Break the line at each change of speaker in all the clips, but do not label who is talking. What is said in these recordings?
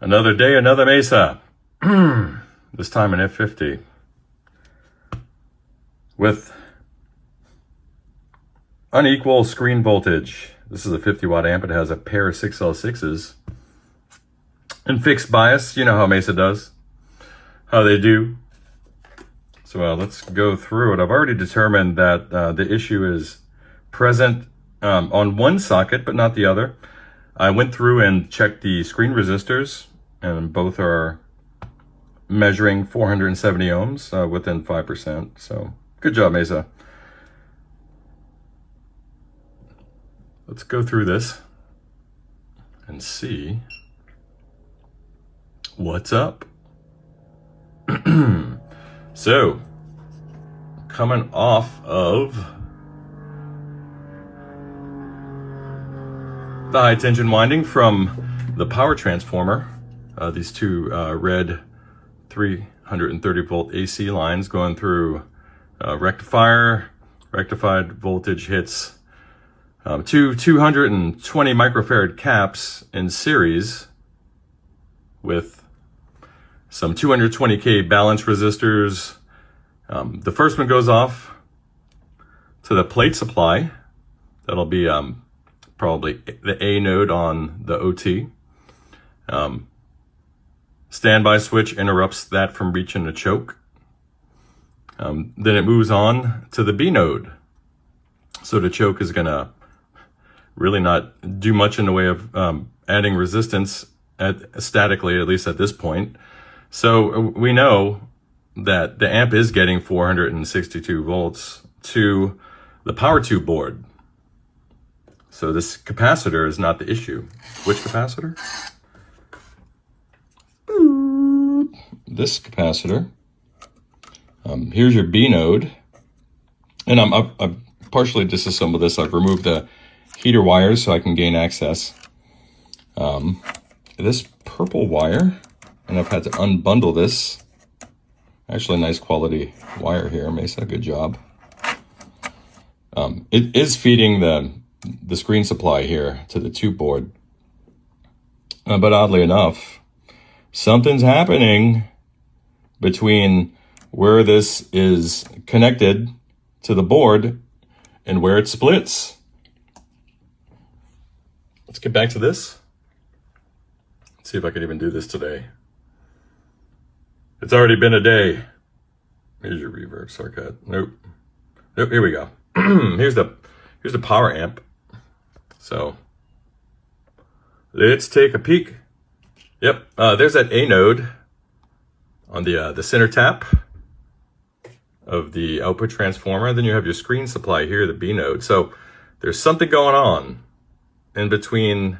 Another day, another Mesa. This time an F50. With unequal screen voltage. This is a 50 watt amp. It has a pair of 6L6s. And fixed bias. You know how Mesa does. How they do. So let's go through it. I've already determined that the issue is present on one socket, but not the other. I went through and checked the screen resistors, and both are measuring 470 ohms within 5%. So good job, Mesa. Let's go through this and see what's up. So, coming off of the high tension winding from the power transformer, these two red 330 volt AC lines going through rectifier. Rectified voltage hits two 220 microfarad caps in series with some 220K balance resistors. The first one goes off to the plate supply. That'll be probably the A node on the OT. Standby switch interrupts that from reaching a choke. Then it moves on to the B node. So the choke is gonna really not do much in the way of adding resistance statically, at least at this point. So we know that the amp is getting 462 volts to the power tube board. So this capacitor is not the issue. Which capacitor? This capacitor. Here's your B node. And I've partially disassembled this. I've removed the heater wires so I can gain access. This purple wire, and I've had to unbundle this. Actually, nice quality wire here, Mesa, good job. It is feeding the screen supply here to the tube board. But oddly enough, something's happening between where this is connected to the board and where it splits. Let's get back to this. Let's see if I can even do this today. It's already been a day. Here's your reverb circuit. Nope. Here we go. here's the power amp. So let's take a peek. Yep. There's that A node on the center tap of the output transformer. Then you have your screen supply here, the B node. So there's something going on in between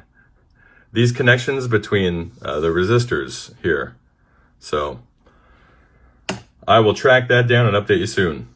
these connections between the resistors here. So I will track that down and update you soon.